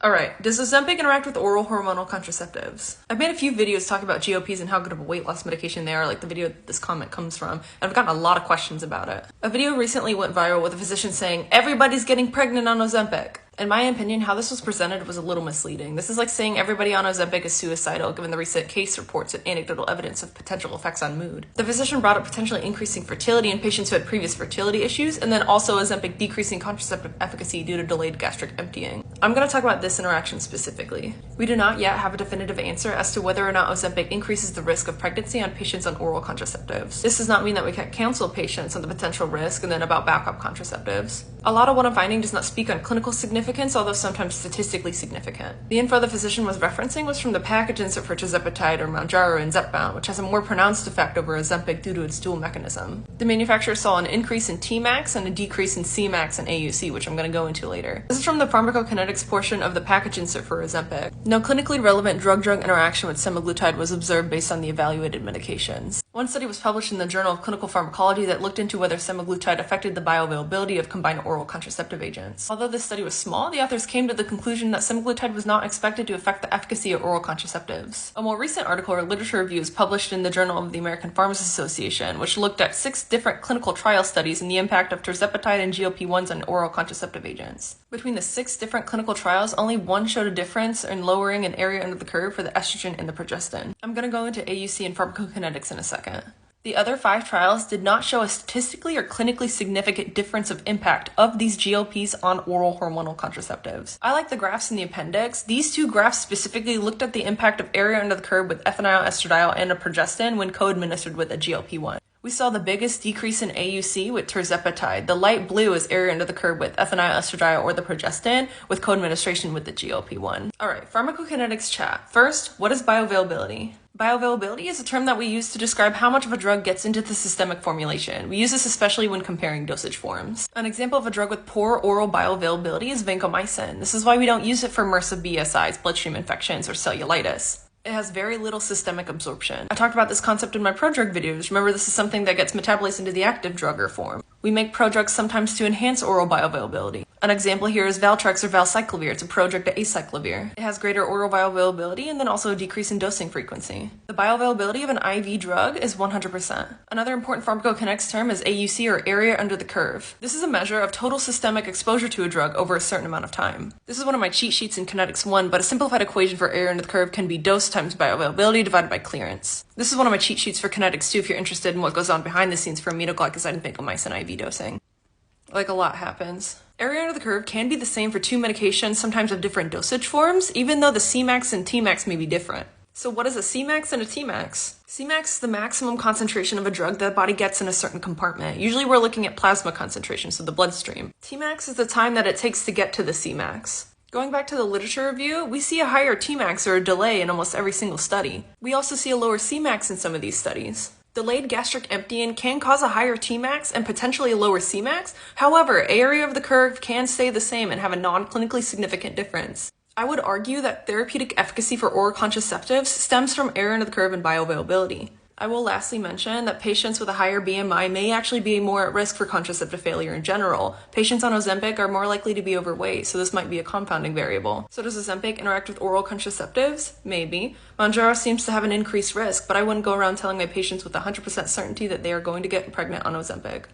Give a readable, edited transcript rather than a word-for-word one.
Alright, does Ozempic interact with oral hormonal contraceptives? I've made a few videos talking about GLPs and how good of a weight loss medication they are, like the video that this comment comes from, and I've gotten a lot of questions about it. A video recently went viral with a physician saying, "Everybody's getting pregnant on Ozempic." In my opinion, how this was presented was a little misleading. This is like saying everybody on Ozempic is suicidal, given the recent case reports and anecdotal evidence of potential effects on mood. The physician brought up potentially increasing fertility in patients who had previous fertility issues, and then also Ozempic decreasing contraceptive efficacy due to delayed gastric emptying. I'm going to talk about this interaction specifically. We do not yet have a definitive answer as to whether or not Ozempic increases the risk of pregnancy on patients on oral contraceptives. This does not mean that we can't counsel patients on the potential risk and then about backup contraceptives. A lot of what I'm finding does not speak on clinical significance, although sometimes statistically significant. The info the physician was referencing was from the package insert for tirzepatide or Mounjaro and Zepbound, which has a more pronounced effect over Ozempic due to its dual mechanism. The manufacturer saw an increase in Tmax and a decrease in Cmax and AUC, which I'm going to go into later. This is from the pharmacokinetics portion of the package insert for Ozempic. No clinically relevant drug-drug interaction with semaglutide was observed based on the evaluated medications. One study was published in the Journal of Clinical Pharmacology that looked into whether semaglutide affected the bioavailability of combined oral contraceptive agents. Although this study was small, the authors came to the conclusion that semaglutide was not expected to affect the efficacy of oral contraceptives. A more recent article or literature review is published in the Journal of the American Pharmacists Association, which looked at 6 different clinical trial studies and the impact of tirzepatide and GLP-1s on oral contraceptive agents. Between the 6 different clinical trials, only one showed a difference in lowering an area under the curve for the estrogen and the progestin. I'm going to go into AUC and pharmacokinetics in a second. The other 5 trials did not show a statistically or clinically significant difference of impact of these GLPs on oral hormonal contraceptives. I like the graphs in the appendix. These 2 graphs specifically looked at the impact of area under the curve with ethinyl estradiol and a progestin when co-administered with a GLP-1. We saw the biggest decrease in AUC with tirzepatide. The light blue is area under the curve with ethinyl estradiol or the progestin with co-administration with the GLP-1. Alright, pharmacokinetics chat. First, what is bioavailability? Bioavailability is a term that we use to describe how much of a drug gets into the systemic formulation. We use this especially when comparing dosage forms. An example of a drug with poor oral bioavailability is vancomycin. This is why we don't use it for MRSA BSIs, bloodstream infections, or cellulitis. It has very little systemic absorption. I talked about this concept in my prodrug videos. Remember, this is something that gets metabolized into the active drug or form. We make prodrugs sometimes to enhance oral bioavailability. An example here is Valtrex or valcyclovir. It's a prodrug to acyclovir. It has greater oral bioavailability and then also a decrease in dosing frequency. The bioavailability of an IV drug is 100%. Another important pharmacokinetics term is AUC or area under the curve. This is a measure of total systemic exposure to a drug over a certain amount of time. This is one of my cheat sheets in Kinetics 1, but a simplified equation for area under the curve can be dose times bioavailability divided by clearance. This is one of my cheat sheets for Kinetics 2 if you're interested in what goes on behind the scenes for aminoglycoside and vancomycin IV dosing. Like, a lot happens. Area under the curve can be the same for 2 medications, sometimes of different dosage forms, even though the Cmax and Tmax may be different. So what is a Cmax and a Tmax? Cmax is the maximum concentration of a drug that the body gets in a certain compartment. Usually we're looking at plasma concentration, so the bloodstream. Tmax is the time that it takes to get to the Cmax. Going back to the literature review, we see a higher Tmax or a delay in almost every single study. We also see a lower Cmax in some of these studies. Delayed gastric emptying can cause a higher Tmax and potentially a lower Cmax. However, area of the curve can stay the same and have a non-clinically significant difference. I would argue that therapeutic efficacy for oral contraceptives stems from area under the curve and bioavailability. I will lastly mention that patients with a higher BMI may actually be more at risk for contraceptive failure in general. Patients on Ozempic are more likely to be overweight, so this might be a confounding variable. So does Ozempic interact with oral contraceptives? Maybe. Mounjaro seems to have an increased risk, but I wouldn't go around telling my patients with 100% certainty that they are going to get pregnant on Ozempic.